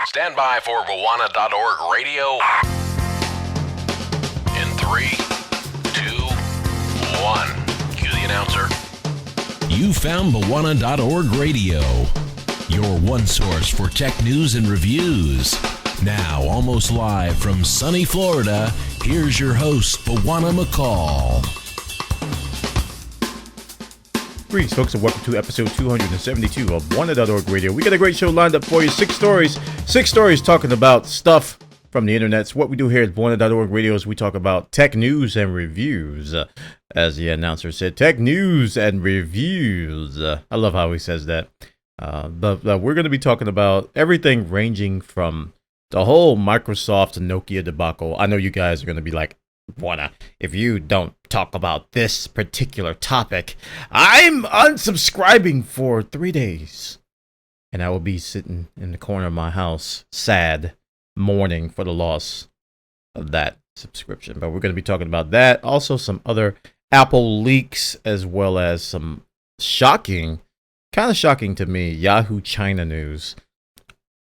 Stand by for Bwana.org radio. In 3, 2, 1. Cue the announcer. You found Bwana.org radio, your one source for tech news and reviews. Now, almost live from sunny Florida, here's your host, Bwana McCall. Greetings, folks, and welcome to episode 272 of Bwana.org radio. We got a great show lined up for you. Six stories talking about stuff from the internet. What we do here at Bwana.org radio is we talk about tech news and reviews. As the announcer said, tech news and reviews. I love how he says that. But we're going to be talking about everything ranging from the whole Microsoft and Nokia debacle. I know you guys are going to be like, Bwana, if you don't talk about this particular topic, I'm unsubscribing for 3 days. And I will be sitting in the corner of my house, sad, mourning for the loss of that subscription. But we're going to be talking about that. Also, some other Apple leaks, as well as some kind of shocking to me, Yahoo China news.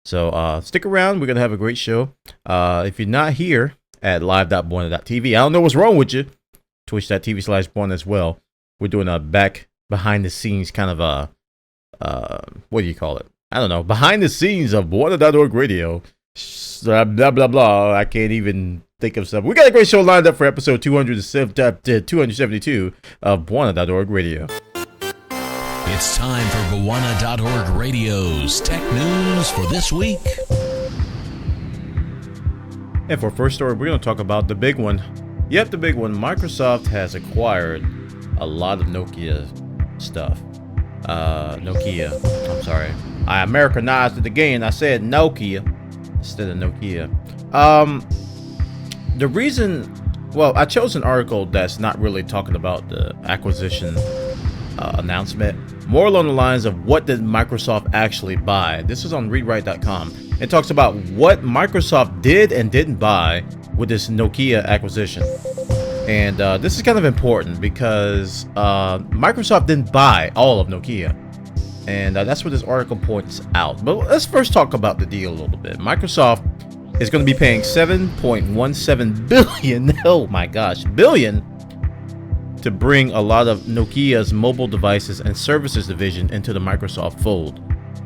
So stick around. We're going to have a great show. If you're not here at live.bwana.tv, I don't know what's wrong with you. Twitch.tv/Bwana as well. We're doing a behind the scenes kind of what do you call it? I don't know. Behind the scenes of Bwana.org radio. Blah, blah, blah, blah. I can't even think of stuff. We got a great show lined up for episode 272 of Bwana.org radio. It's time for Bwana.org radio's tech news for this week. And for our first story, we're going to talk about the big one. Yep, the big one. Microsoft has acquired a lot of Nokia stuff. I'm sorry. I Americanized it again. I said Nokia instead of Nokia. The reason, I chose an article that's not really talking about the acquisition announcement. More along the lines of what did Microsoft actually buy. This is on readwrite.com. It talks about what Microsoft did and didn't buy with this Nokia acquisition. And this is kind of important because Microsoft didn't buy all of Nokia. And that's what this article points out. But let's first talk about the deal a little bit. Microsoft is going to be paying $7.17 billion, oh my gosh, billion, to bring a lot of Nokia's mobile devices and services division into the Microsoft fold.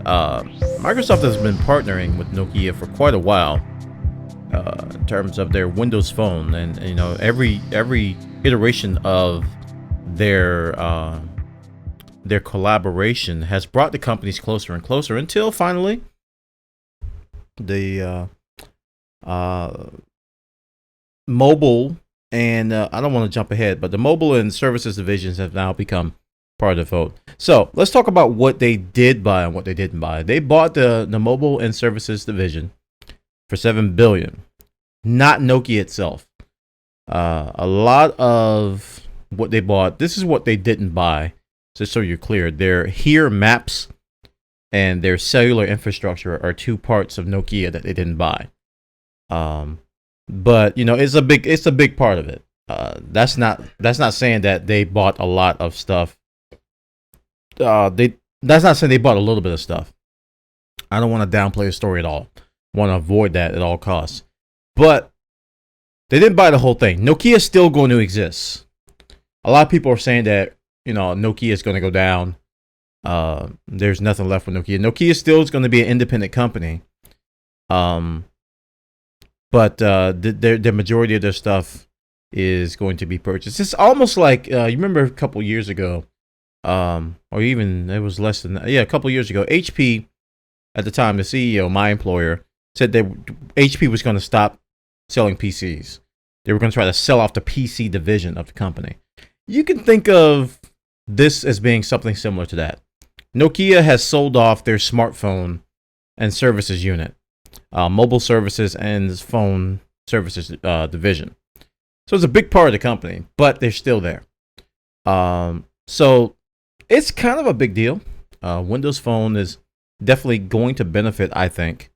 Microsoft has been partnering with Nokia for quite a while in terms of their Windows Phone, and you know every iteration of their collaboration has brought the companies closer and closer until finally the mobile and I don't want to jump ahead, but the mobile and services divisions have now become part of the fold. So let's talk about what they did buy and what they didn't buy. They bought the mobile and services division for $7 billion, not Nokia itself. A lot of what they bought, this is what they didn't buy, just so you're clear. Their HERE maps and their cellular infrastructure are two parts of Nokia that they didn't buy. But you know, it's a big part of it. That's not saying that they bought a lot of stuff. That's not saying they bought a little bit of stuff. I don't want to downplay the story at all. Want to avoid that at all costs. But they didn't buy the whole thing. Nokia is still going to exist. A lot of people are saying that, you know, Nokia is going to go down. There's nothing left with Nokia. Nokia still is going to be an independent company. But the majority of their stuff is going to be purchased. It's almost like you remember a couple years ago, or even it was less than that. Yeah, a couple years ago, HP at the time, the CEO, my employer, said that HP was going to stop selling PCs. They were going to try to sell off the PC division of the company. You can think of this as being something similar to that. Nokia has sold off their smartphone and services unit, mobile services and phone services division. So it's a big part of the company, but they're still there. So it's kind of a big deal. Windows Phone is definitely going to benefit, I think.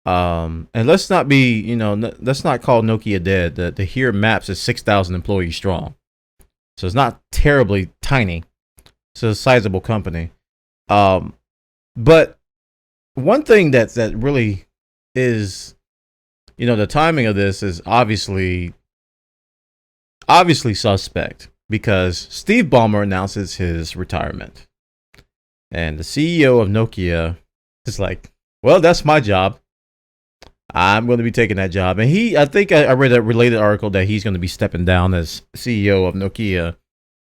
And let's not let's not call Nokia dead. The HERE Maps is 6,000 employees strong. So it's not terribly tiny. It's a sizable company. But one thing that really is, the timing of this is obviously suspect because Steve Ballmer announces his retirement. And the CEO of Nokia is like, well, that's my job. I'm going to be taking that job. And I think I read a related article that he's going to be stepping down as CEO of Nokia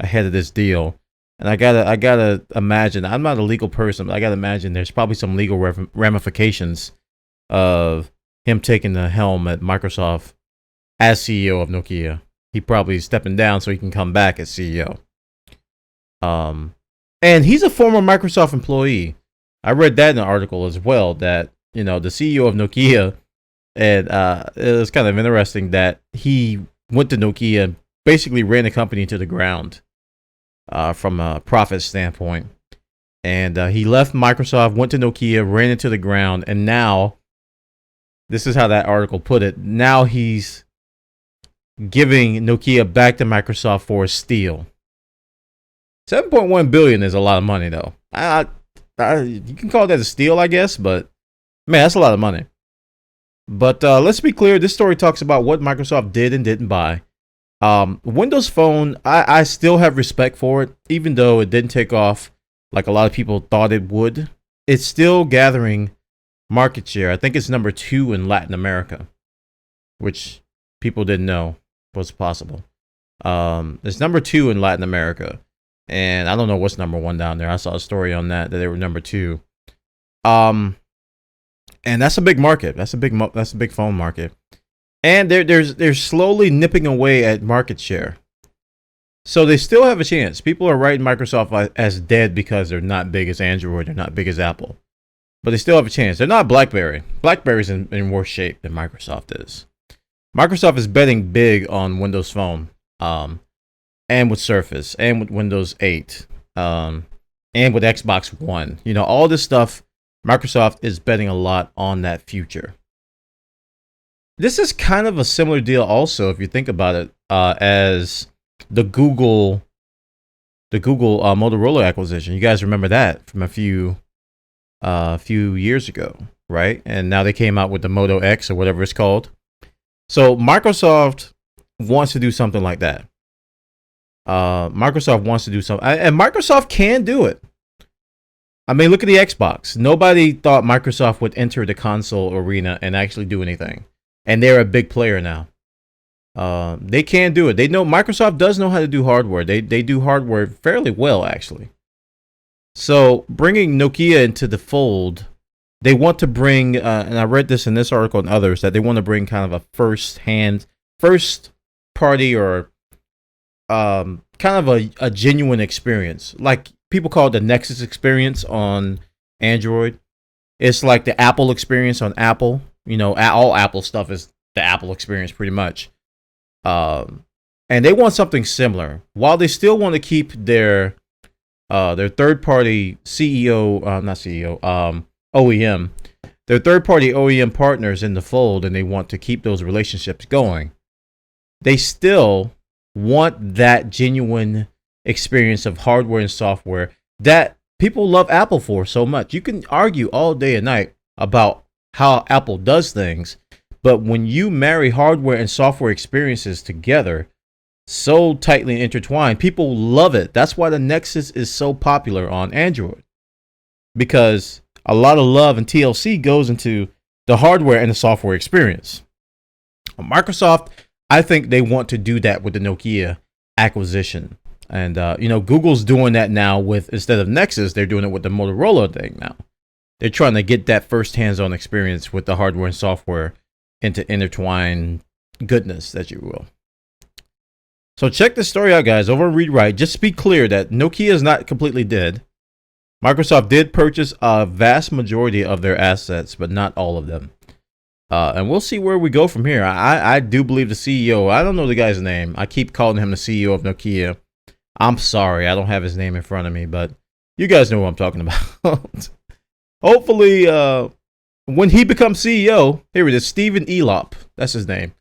ahead of this deal. And I gotta imagine, I'm not a legal person, but I gotta imagine there's probably some legal ramifications of him taking the helm at Microsoft as CEO of Nokia. He probably is stepping down so he can come back as CEO. And he's a former Microsoft employee. I read that in an article as well, that, the CEO of Nokia, and it was kind of interesting that he went to Nokia and basically ran the company to the ground from a profit standpoint. And he left Microsoft, went to Nokia, ran it to the ground, and now, this is how that article put it, now he's giving Nokia back to Microsoft for a steal. 7.1 billion is a lot of money, though. You can call that a steal, I guess, but man, that's a lot of money. But let's be clear, this story talks about what Microsoft did and didn't buy. Windows Phone, I still have respect for it, even though it didn't take off like a lot of people thought it would. It's still gathering market share. I think it's number 2 in Latin America, which people didn't know was possible. It's number 2 in Latin America, and I don't know what's number 1 down there. I saw a story on that they were number 2. And that's a big market. That's a big phone market. And they're slowly nipping away at market share. So they still have a chance. People are writing Microsoft as dead because they're not big as Android, they're not big as Apple. But they still have a chance. They're not BlackBerry. BlackBerry's in worse shape than Microsoft is. Microsoft is betting big on Windows Phone, and with Surface, and with Windows 8, and with Xbox One. All this stuff, Microsoft is betting a lot on that future. This is kind of a similar deal also, if you think about it, as the Google Motorola acquisition. You guys remember that from a few years ago, right? And now they came out with the Moto X or whatever it's called. So Microsoft wants to do something like that. Microsoft wants to do something, and Microsoft can do it. I mean, look at the Xbox. Nobody thought Microsoft would enter the console arena and actually do anything. And they're a big player now. They can do it. They know Microsoft does know how to do hardware. They do hardware fairly well, actually. So bringing Nokia into the fold, they want to bring, and I read this in this article and others, that they want to bring kind of a first party or kind of a genuine experience. Like people call it the Nexus experience on Android. It's like the Apple experience on Apple. All Apple stuff is the Apple experience pretty much. And they want something similar. While they still want to keep their third-party OEM, their third-party OEM partners in the fold, and they want to keep those relationships going. They still want that genuine experience of hardware and software that people love Apple for so much. You can argue all day and night about how Apple does things, but when you marry hardware and software experiences together so tightly intertwined, people love it. That's why the Nexus is so popular on Android, because a lot of love and TLC goes into the hardware and the software experience. Microsoft, I think they want to do that with the Nokia acquisition. And, Google's doing that now with, instead of Nexus, they're doing it with the Motorola thing now. They're trying to get that first hands-on experience with the hardware and software into intertwined goodness, that you will. So check this story out, guys, over on ReadWrite. Just to be clear that Nokia is not completely dead. Microsoft did purchase a vast majority of their assets, but not all of them. And we'll see where we go from here. I do believe the CEO, I don't know the guy's name. I keep calling him the CEO of Nokia. I'm sorry, I don't have his name in front of me, but you guys know what I'm talking about. Hopefully, when he becomes CEO, here it is, Stephen Elop. That's his name.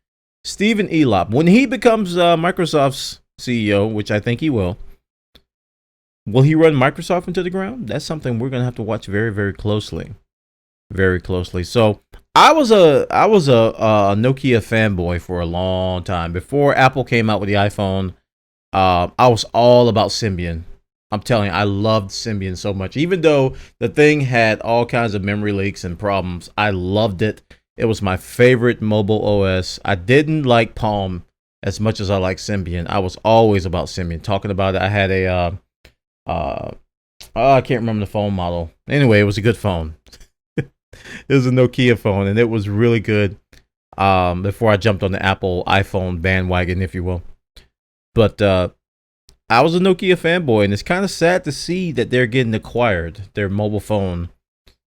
Stephen Elop. When he becomes Microsoft's CEO, which I think he will he run Microsoft into the ground? That's something we're going to have to watch very, very closely. Very closely. So I was a Nokia fanboy for a long time before Apple came out with the iPhone. I was all about Symbian. I'm telling you, I loved Symbian so much. Even though the thing had all kinds of memory leaks and problems, I loved it. It was my favorite mobile OS. I didn't like Palm as much as I liked Symbian. I was always about Symbian. Talking about it, I had I can't remember the phone model. Anyway, it was a good phone. It was a Nokia phone, and it was really good. Before I jumped on the Apple iPhone bandwagon, if you will. But I was a Nokia fanboy, and it's kind of sad to see that they're getting acquired. Their mobile phone,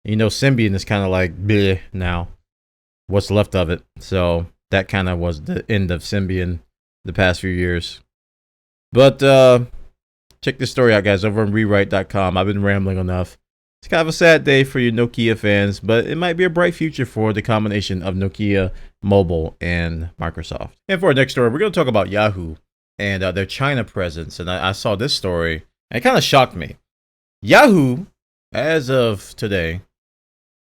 you know, Symbian is kind of like bleh now. What's left of it? So that kind of was the end of Symbian the past few years. But check this story out, guys, over on rewrite.com. I've been rambling enough. It's kind of a sad day for you Nokia fans, but it might be a bright future for the combination of Nokia Mobile and Microsoft. And for our next story, we're going to talk about Yahoo and their China presence. And I saw this story, and it kind of shocked me. Yahoo, as of today,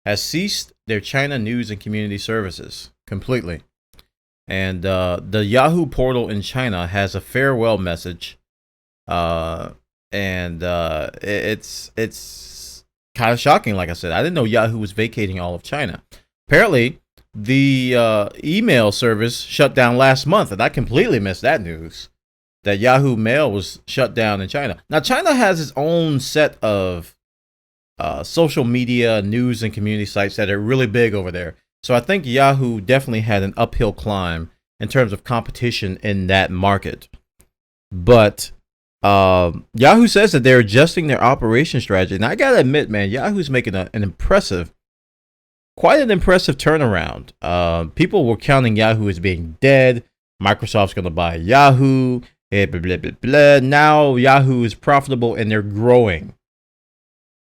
has ceased their China news and community services completely. And the Yahoo portal in China has a farewell message. It's kind of shocking. Like I said, I didn't know Yahoo was vacating all of China. Apparently, the email service shut down last month, and I completely missed that news. That Yahoo Mail was shut down in China. Now, China has its own set of social media, news, and community sites that are really big over there. So I think Yahoo definitely had an uphill climb in terms of competition in that market. But Yahoo says that they're adjusting their operation strategy. And I gotta admit, man, Yahoo's making quite an impressive turnaround. People were counting Yahoo as being dead. Microsoft's gonna buy Yahoo. Blah, blah, blah, blah. Now Yahoo is profitable and they're growing.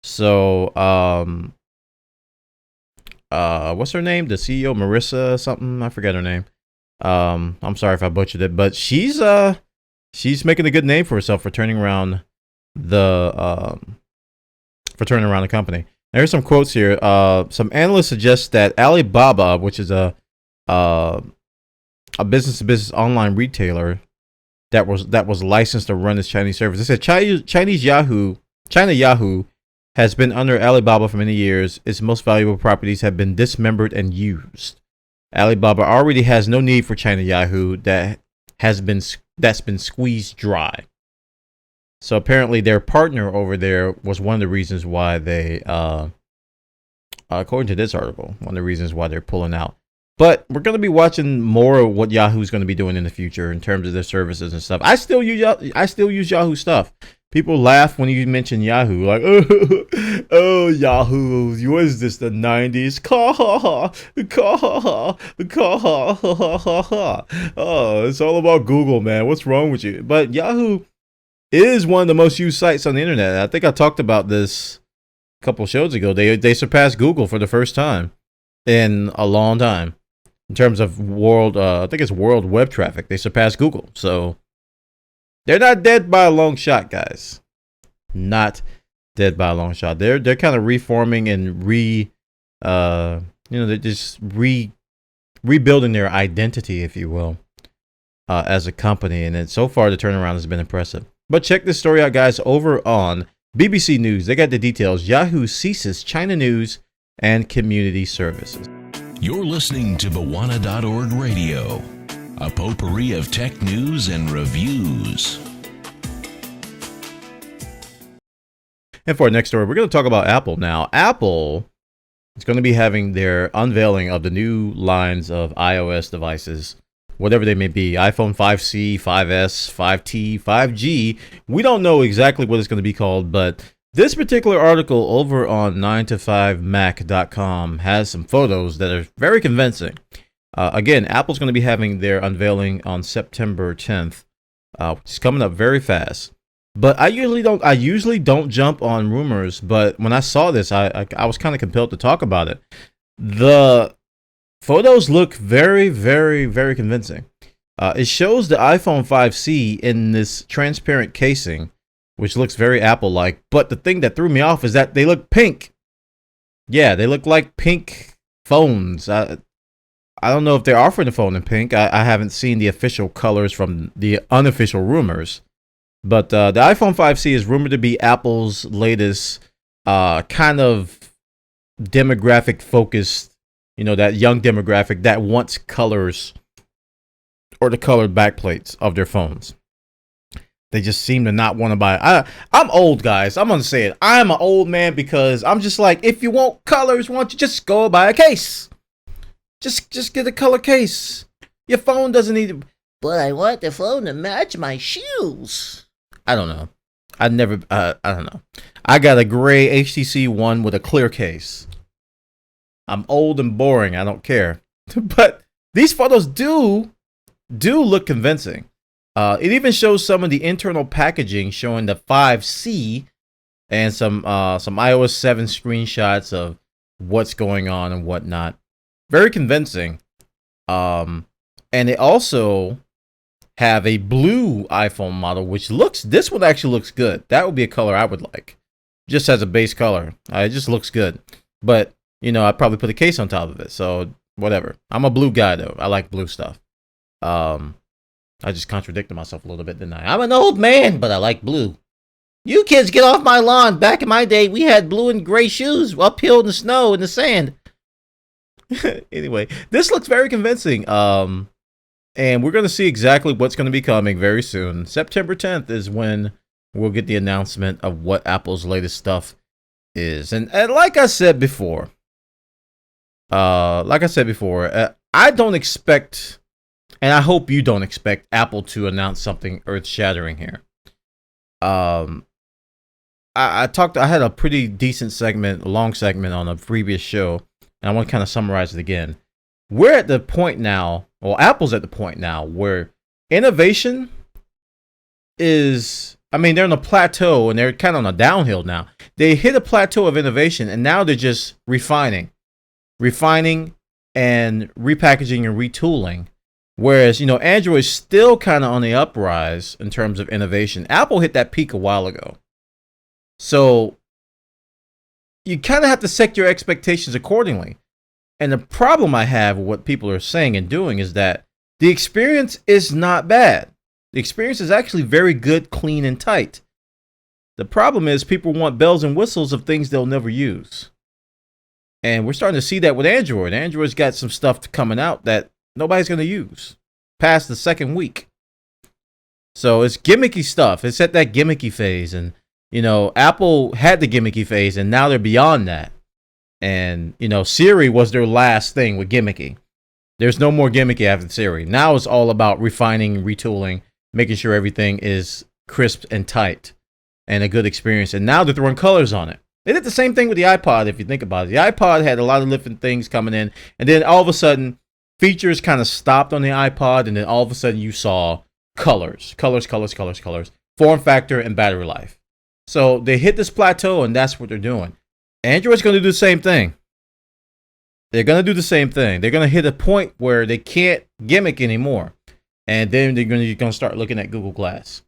So, what's her name? The CEO, Marissa something. I forget her name. I'm sorry if I butchered it, but she's making a good name for herself for turning around the company. Now, here's some quotes here. Some analysts suggest that Alibaba, which is a business-to-business online retailer that was licensed to run this Chinese service. They said China Yahoo has been under Alibaba for many years. Its most valuable properties have been dismembered and used. Alibaba already has no need for China Yahoo that's been squeezed dry. So apparently their partner over there was one of the reasons why they, according to this article, one of the reasons why they're pulling out. But we're going to be watching more of what Yahoo's going to be doing in the future in terms of their services and stuff. I still use Yahoo stuff. People laugh when you mention Yahoo, like, oh, Yahoo, what is this, the 90s? Oh, it's all about Google, man. What's wrong with you? But Yahoo is one of the most used sites on the internet. I think I talked about this a couple shows ago. They surpassed Google for the first time in a long time. In terms of world web traffic, they surpassed Google. So they're not dead by a long shot, guys. Not dead by a long shot. They're kind of reforming and they're just rebuilding their identity, if you will, as a company. And then so far, the turnaround has been impressive. But check this story out, guys, over on BBC News. They got the details. Yahoo ceases China news and community services. You're listening to Bwana.org Radio, a potpourri of tech news and reviews. And for our next story, we're going to talk about Apple now. Apple is going to be having their unveiling of the new lines of iOS devices, whatever they may be. iPhone 5C, 5S, 5T, 5G. We don't know exactly what it's going to be called, but this particular article over on 9to5mac.com has some photos that are very convincing. Again, Apple's going to be having their unveiling on September 10th, which is coming up very fast. But I usually don't jump on rumors, but when I saw this, I was kind of compelled to talk about it. The photos look very, very, very convincing. It shows the iPhone 5C in this transparent casing, which looks very Apple-like. But the thing that threw me off is that they look pink. Yeah, they look like pink phones. I don't know if they're offering the phone in pink. I haven't seen the official colors from the unofficial rumors. But the iPhone 5C is rumored to be Apple's latest kind of demographic focused, that young demographic that wants colors or the colored backplates of their phones. They just seem to not want to buy. I'm old, guys. I'm going to say it. I'm an old man because I'm just like, if you want colors, why don't you just go buy a case? Just get a color case. Your phone doesn't need to. But I want the phone to match my shoes. I don't know. I don't know. I got a gray HTC One with a clear case. I'm old and boring. I don't care. But these photos do look convincing. It even shows some of the internal packaging showing the 5C and some iOS 7 screenshots of what's going on and whatnot. Very convincing. And they also have a blue iPhone model, this one actually looks good. That would be a color I would like. Just as a base color. It just looks good. But, I'd probably put a case on top of it. So, whatever. I'm a blue guy, though. I like blue stuff. I just contradicted myself a little bit, didn't I? I'm an old man, but I like blue. You kids get off my lawn. Back in my day, we had blue and gray shoes uphill in the snow, in the sand. Anyway, this looks very convincing. And we're going to see exactly what's going to be coming very soon. September 10th is when we'll get the announcement of what Apple's latest stuff is. And like I said before, I don't expect, and I hope you don't expect, Apple to announce something earth-shattering here. I had a pretty decent segment, a long segment on a previous show, and I want to kind of summarize it again. We're at the point now, Apple's at the point now where innovation is, they're on a plateau and they're kind of on a downhill now. They hit a plateau of innovation and now they're just refining and repackaging and retooling. Whereas, Android's still kind of on the uprise in terms of innovation. Apple hit that peak a while ago. So you kind of have to set your expectations accordingly. And the problem I have with what people are saying and doing is that the experience is not bad. The experience is actually very good, clean, and tight. The problem is people want bells and whistles of things they'll never use. And we're starting to see that with Android. Android's got some stuff coming out that nobody's going to use past the second week. So it's gimmicky stuff. It's at that gimmicky phase. And, Apple had the gimmicky phase, and now they're beyond that. And, Siri was their last thing with gimmicky. There's no more gimmicky after Siri. Now it's all about refining, retooling, making sure everything is crisp and tight and a good experience. And now they're throwing colors on it. They did the same thing with the iPod, if you think about it. The iPod had a lot of different things coming in. And then all of a sudden, features kind of stopped on the iPod. And then all of a sudden, you saw colors. Form factor and battery life. So they hit this plateau, and that's what they're doing. Android's going to do the same thing. They're going to do the same thing. They're going to hit a point where they can't gimmick anymore. And then they're going to start looking at Google Glass.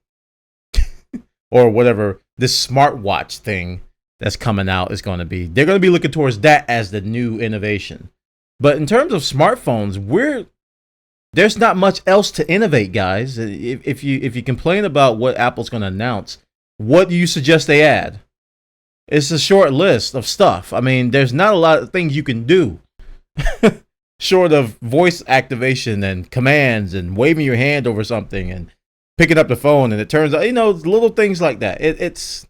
Or whatever this smartwatch thing that's coming out is going to be. They're going to be looking towards that as the new innovation. But in terms of smartphones, there's not much else to innovate, guys. If you complain about what Apple's going to announce, what do you suggest they add? It's a short list of stuff. There's not a lot of things you can do. Short of voice activation and commands and waving your hand over something and picking up the phone, and it turns out, little things like that. It's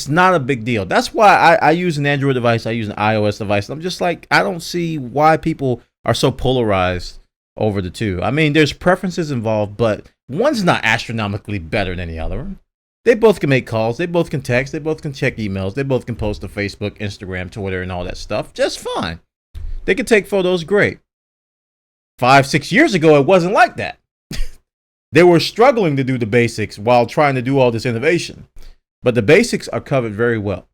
not a big deal. That's why I use an Android device. I use an iOS device. I'm just like, I don't see why people are so polarized over the two. There's preferences involved, but one's not astronomically better than the other. They both can make calls. They both can text. They both can check emails. They both can post to Facebook, Instagram, Twitter, and all that stuff just fine. They can take photos great. 5-6 years ago, it wasn't like that. They were struggling to do the basics while trying to do all this innovation. But the basics are covered very well.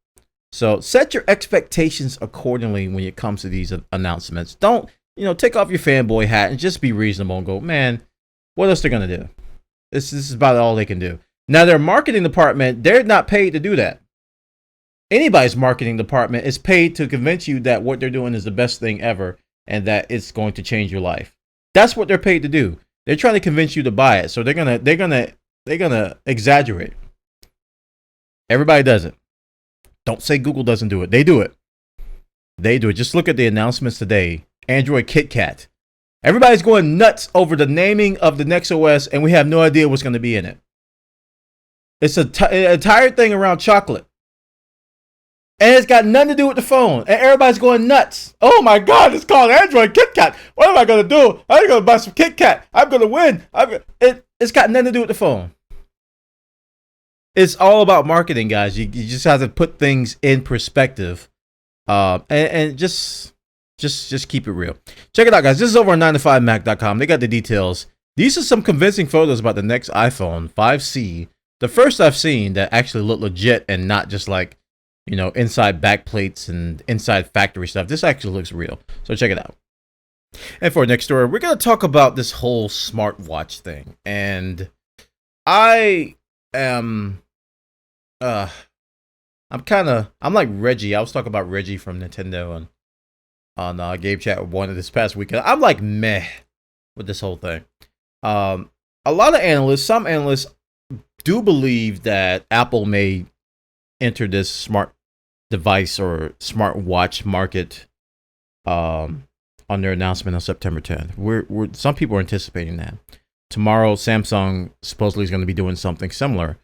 So set your expectations accordingly when it comes to these announcements. Don't, take off your fanboy hat and just be reasonable and go, man, what else they're going to do? This is about all they can do. Now, their marketing department, they're not paid to do that. anybody's marketing department is paid to convince you that what they're doing is the best thing ever and that it's going to change your life. That's what they're paid to do. They're trying to convince you to buy it. So they're gonna exaggerate. Everybody does it. Don't say Google doesn't do it. They do it. They do it. Just look at the announcements today. Android KitKat. Everybody's going nuts over the naming of the next OS, and we have no idea what's going to be in it. It's an entire thing around chocolate. And it's got nothing to do with the phone. And everybody's going nuts. Oh my God, it's called Android KitKat. What am I going to do? I'm going to buy some KitKat. I'm going to win. It's got nothing to do with the phone. It's all about marketing, guys. You just have to put things in perspective. And just keep it real. Check it out, guys. This is over on 9to5mac.com. They got the details. These are some convincing photos about the next iPhone 5C. The first I've seen that actually look legit and not just like, inside backplates and inside factory stuff. This actually looks real. So check it out. And for our next story, we're going to talk about this whole smartwatch thing. And I am, I'm like Reggie. I was talking about Reggie from Nintendo on Game Chat with one of this past weekend. I'm like meh with this whole thing. A lot of analysts, some analysts do believe that Apple may enter this smart device or smartwatch market on their announcement on September 10th. Some people are anticipating that. Tomorrow, Samsung supposedly is going to be doing something similar.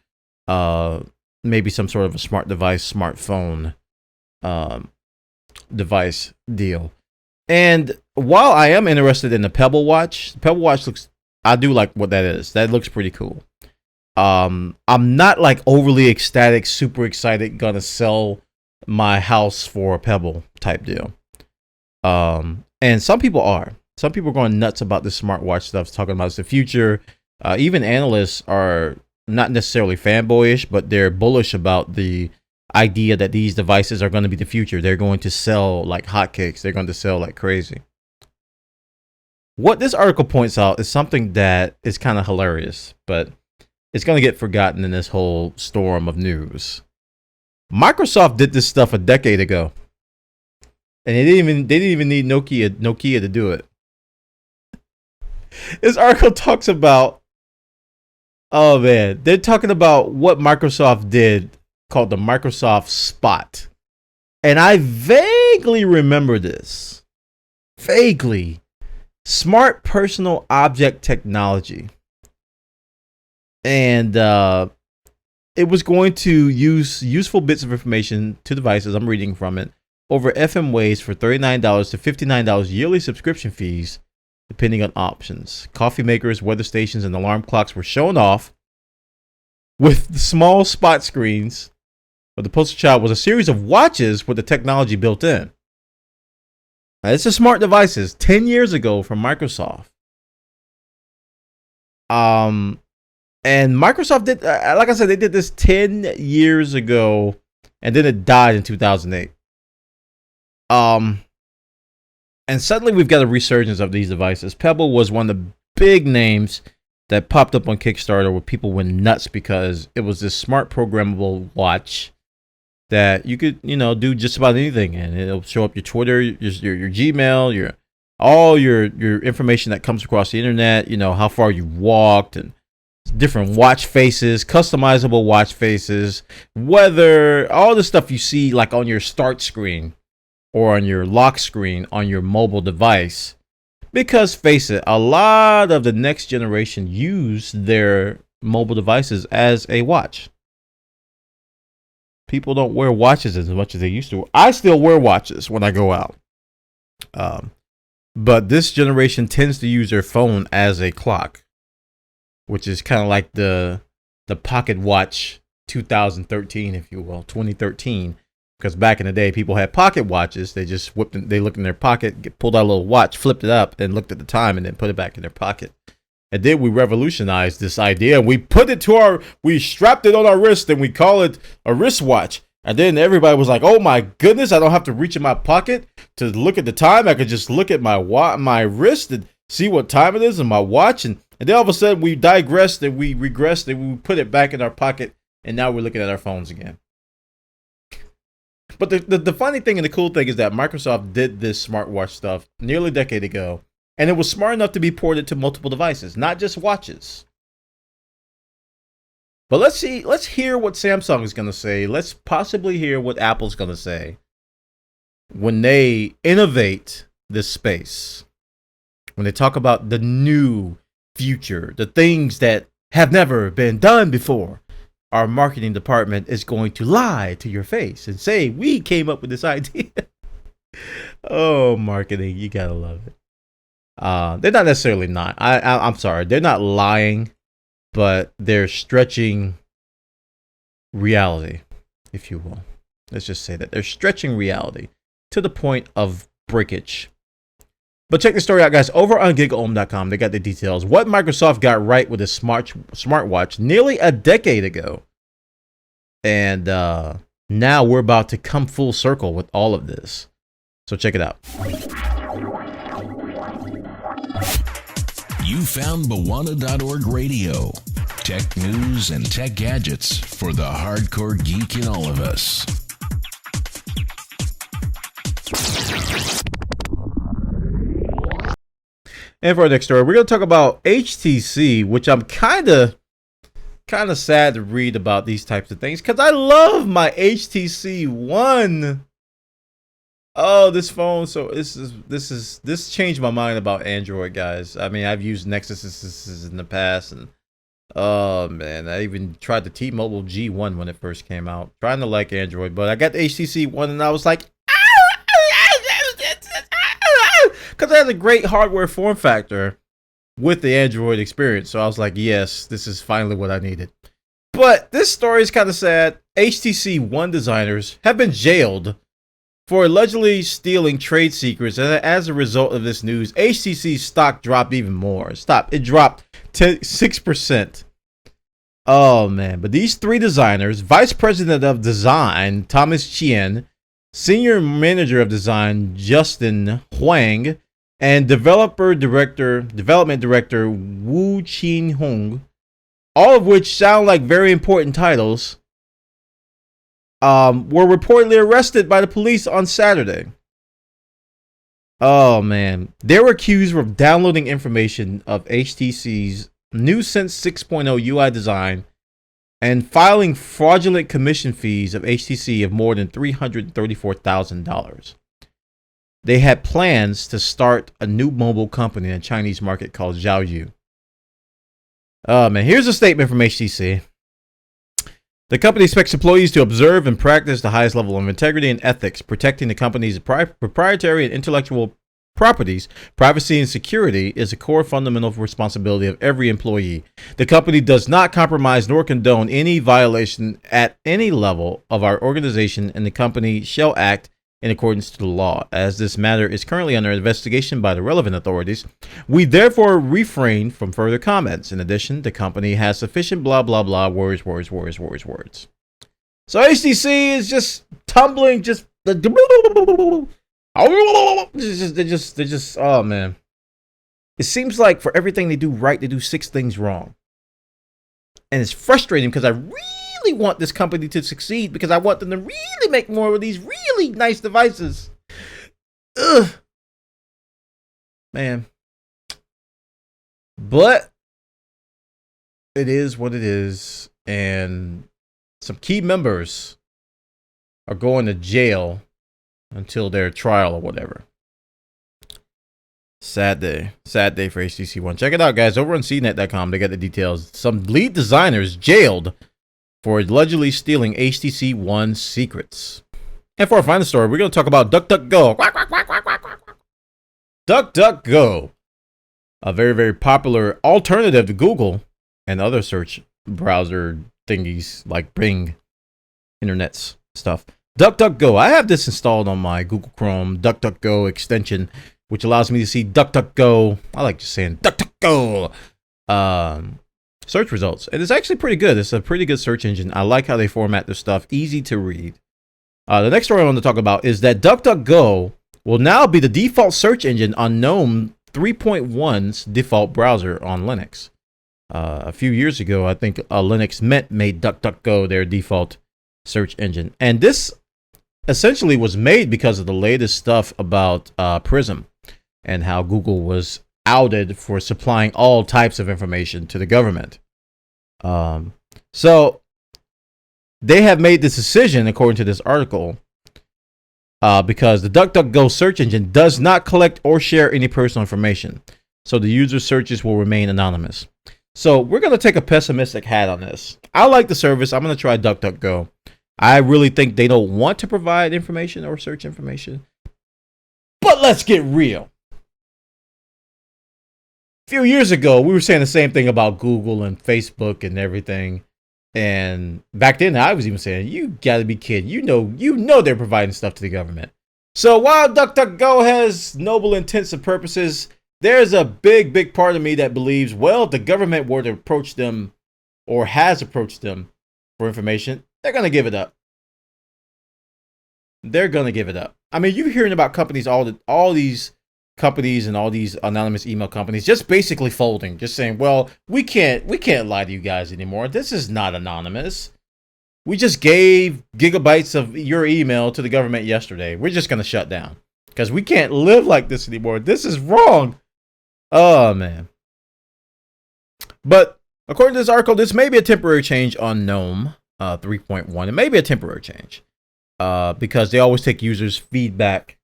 Maybe some sort of a smart device, smartphone device deal. And while I am interested in the Pebble Watch looks, I do like what that is. That looks pretty cool. I'm not like overly ecstatic, super excited, gonna sell my house for a Pebble type deal. And some people are. Some people are going nuts about this smartwatch stuff, talking about it's the future. Even analysts are not necessarily fanboyish, but they're bullish about the idea that these devices are going to be the future. They're going to sell like hotcakes. They're going to sell like crazy. What this article points out is something that is kind of hilarious, but it's going to get forgotten in this whole storm of news. Microsoft did this stuff a decade ago, and they didn't even need Nokia to do it. This article talks about, oh man, they're talking about what Microsoft did called the Microsoft Spot. And I vaguely remember this. Vaguely. Smart personal object technology. And it was going to use useful bits of information to devices, I'm reading from it, over FM waves for $39 to $59 yearly subscription fees, depending on options. Coffee makers, weather stations, and alarm clocks were shown off with small spot screens. But the poster child was a series of watches with the technology built in. Now, this is smart devices 10 years ago from Microsoft. And Microsoft did, like I said, they did this 10 years ago, and then it died in 2008. And suddenly we've got a resurgence of these devices. Pebble was one of the big names that popped up on Kickstarter where people went nuts because it was this smart programmable watch that you could, do just about anything in. It'll show up your Twitter, your Gmail, all your information that comes across the internet, how far you walked, and different watch faces, customizable watch faces, weather, all the stuff you see like on your start screen or on your lock screen on your mobile device. Because face it, a lot of the next generation use their mobile devices as a watch. People don't wear watches as much as they used to. I still wear watches when I go out. But this generation tends to use their phone as a clock, which is kind of like the Pocket Watch 2013, if you will, 2013. Because back in the day, people had pocket watches. They just they looked in their pocket, pulled out a little watch, flipped it up, and looked at the time, and then put it back in their pocket. And then we revolutionized this idea. We we strapped it on our wrist, and we call it a wristwatch. And then everybody was like, "Oh my goodness, I don't have to reach in my pocket to look at the time. I could just look at my wrist and see what time it is in my watch." And then all of a sudden, we digressed and we regressed and we put it back in our pocket, and now we're looking at our phones again. But the funny thing and the cool thing is that Microsoft did this smartwatch stuff nearly a decade ago, and it was smart enough to be ported to multiple devices, not just watches. But let's hear what Samsung is going to say. Let's possibly hear what Apple's going to say when they innovate this space. When they talk about the new future, the things that have never been done before. Our marketing department is going to lie to your face and say, we came up with this idea. Oh, marketing, you gotta love it. They're not necessarily not. I'm sorry, they're not lying, but they're stretching reality, if you will. Let's just say that they're stretching reality to the point of breakage. But check the story out, guys. Over on GigaOM.com, they got the details. What Microsoft got right with a smartwatch nearly a decade ago. And now we're about to come full circle with all of this. So check it out. You found Bwana.org Radio. Tech news and tech gadgets for the hardcore geek in all of us. And for our next story, we're going to talk about HTC, which I'm kind of sad to read about these types of things because I love my HTC One. Oh, this phone! So this changed my mind about Android, guys. I mean, I've used Nexuses in the past, and oh man, I even tried the T-Mobile G1 when it first came out, trying to like Android, but I got the HTC One, and I was like, because it has a great hardware form factor with the Android experience. So I was like, yes, this is finally what I needed. But this story is kind of sad. HTC One designers have been jailed for allegedly stealing trade secrets. And as a result of this news, HTC's stock dropped even more. It dropped 6%. Oh, man. But these three designers, Vice President of Design, Thomas Chien, Senior Manager of Design, Justin Huang, and Development Director Wu Chin Hong, all of which sound like very important titles, were reportedly arrested by the police on Saturday. Oh man, they were accused of downloading information of HTC's new Sense 6.0 UI design and filing fraudulent commission fees of HTC of more than $334,000. They had plans to start a new mobile company in the Chinese market called Xiaoyu. Oh man, here's a statement from HTC. The company expects employees to observe and practice the highest level of integrity and ethics, protecting the company's proprietary and intellectual properties. Privacy and security is a core fundamental responsibility of every employee. The company does not compromise nor condone any violation at any level of our organization, and the company shall act in accordance to the law. As this matter is currently under investigation by the relevant authorities, we therefore refrain from further comments. In addition, the company has sufficient blah blah blah words. So HTC is just tumbling, they're just oh man. It seems like for everything they do right, they do 6 things wrong. And it's frustrating because I really want this company to succeed, because I want them to really make more of these really nice devices. Ugh. Man. But it is what it is, and some key members are going to jail until their trial or whatever. Sad day for HTC One. Check it out, guys. Over on CNET.com, they got the details. Some lead designers jailed for allegedly stealing HTC One secrets. And for our final story, we're going to talk about DuckDuckGo. DuckDuckGo, a very, very popular alternative to Google and other search browser thingies like Bing, internets, stuff. DuckDuckGo. I have this installed on my Google Chrome DuckDuckGo extension, which allows me to see DuckDuckGo. I like just saying DuckDuckGo. Search results. And it's actually pretty good. It's a pretty good search engine. I like how they format their stuff. Easy to read. The next story I want to talk about is that DuckDuckGo will now be the default search engine on GNOME 3.1's default browser on Linux. A few years ago, I think Linux Mint made DuckDuckGo their default search engine. And this essentially was made because of the latest stuff about Prism and how Google was outed for supplying all types of information to the government. So they have made this decision, according to this article, because the DuckDuckGo search engine does not collect or share any personal information. So the user searches will remain anonymous. So we're going to take a pessimistic hat on this. I like the service. I'm going to try DuckDuckGo. I really think they don't want to provide information or search information. But let's get real. A few years ago, we were saying the same thing about Google and Facebook and everything. And back then, I was even saying, you got to be kidding. You know they're providing stuff to the government. So while DuckDuckGo has noble intents and purposes, there's a big part of me that believes, well, if the government were to approach them or has approached them for information, they're going to give it up. They're going to give it up. I mean, you're hearing about companies, all these companies and all these anonymous email companies just basically folding, just saying, well, we can't lie to you guys anymore. This is not anonymous. We just gave gigabytes of your email to the government yesterday. We're just going to shut down because we can't live like this anymore. This is wrong. Oh, man. But according to this article, this may be a temporary change on GNOME 3.1. It may be a temporary change because they always take users' feedback.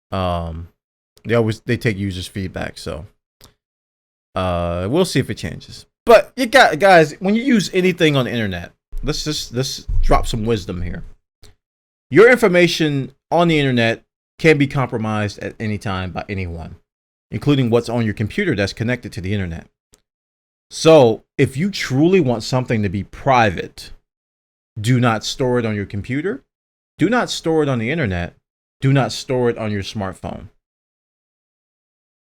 They take users' feedback. So we'll see if it changes. But you got, guys, when you use anything on the internet, let's drop some wisdom here. Your information on the internet can be compromised at any time by anyone, including what's on your computer that's connected to the internet. So if you truly want something to be private, do not store it on your computer. Do not store it on the internet. Do not store it on your smartphone.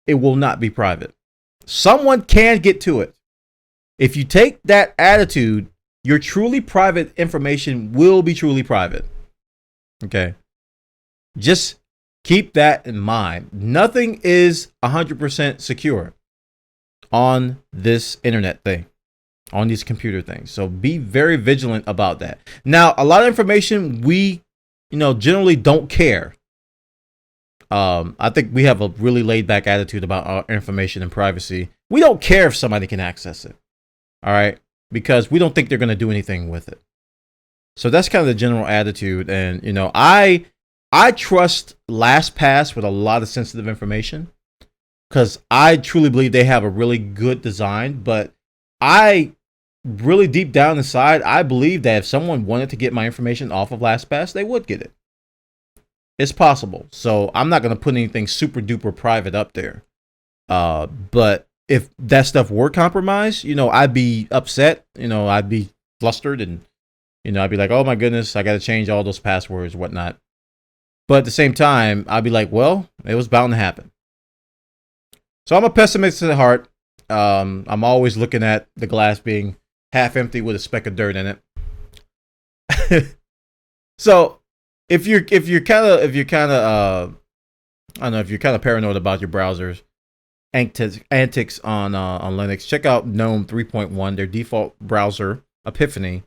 It will not be private. Someone can get to it. If you take that attitude, your truly private information will be truly private. Okay? Just keep that in mind. Nothing is 100% secure on this internet thing, on these computer things. So be very vigilant about that. Now, a lot of information we, generally don't care. I think we have a really laid back attitude about our information and privacy. We don't care if somebody can access it. All right? Because we don't think they're going to do anything with it. So that's kind of the general attitude. And, I trust LastPass with a lot of sensitive information because I truly believe they have a really good design. But I really deep down inside, I believe that if someone wanted to get my information off of LastPass, they would get it. It's possible. So I'm not going to put anything super duper private up there. But if that stuff were compromised, I'd be upset. I'd be flustered and, I'd be like, oh my goodness, I got to change all those passwords, whatnot. But at the same time, I'd be like, well, it was bound to happen. So I'm a pessimist at heart. I'm always looking at the glass being half empty with a speck of dirt in it. So if you're kind of paranoid about your browser's antics on Linux, check out GNOME 3.1. Their default browser, Epiphany,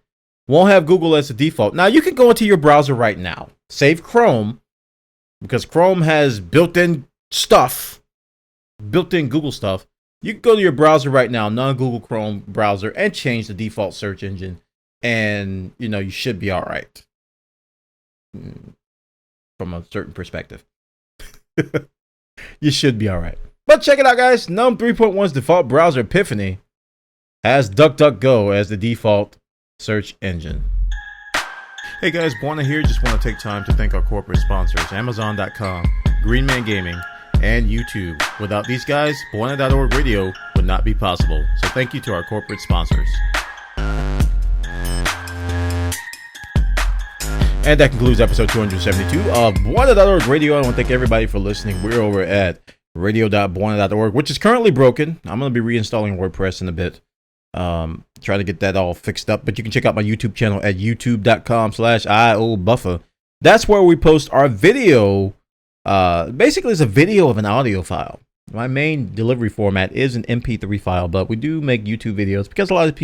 won't have Google as the default. Now you can go into your browser right now, save Chrome, because Chrome has built-in Google stuff. You can go to your browser right now, non-Google Chrome browser, and change the default search engine, and you should be all right from a certain perspective. You should be all right. But check it out, guys. GNOME 3.1's default browser, Epiphany, has DuckDuckGo as the default search engine. Hey guys, Buona here. Just want to take time to thank our corporate sponsors, Amazon.com, Greenman Gaming, and YouTube. Without these guys, Buona.org Radio would not be possible. So thank you to our corporate sponsors. And that concludes episode 272 of Buona.org Radio. I want to thank everybody for listening. We're over at radio.buona.org, which is currently broken. I'm going to be reinstalling WordPress in a bit. Try to get that all fixed up. But you can check out my YouTube channel at youtube.com/iobuffer. That's where we post our video. Basically, it's a video of an audio file. My main delivery format is an MP3 file, but we do make YouTube videos because a lot of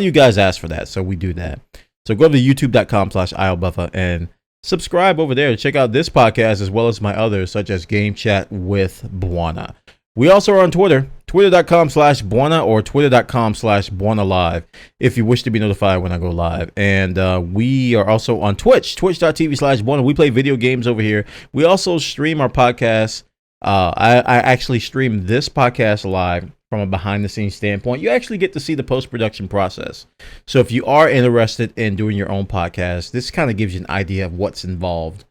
you guys ask for that, so we do that. So go to youtube.com/iobuffer and subscribe over there to check out this podcast as well as my others, such as Game Chat with Bwana. We also are on Twitter, twitter.com/Bwana or twitter.com/Bwana Live if you wish to be notified when I go live. And we are also on Twitch, twitch.tv/Bwana. We play video games over here. We also stream our podcast. I actually stream this podcast live from a behind-the-scenes standpoint. You actually get to see the post-production process. So if you are interested in doing your own podcast, this kind of gives you an idea of what's involved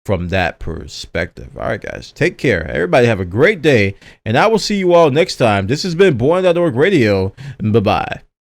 from that perspective. All right, guys, take care. Everybody have a great day, and I will see you all next time. This has been Bwana.org Radio. Bye-bye.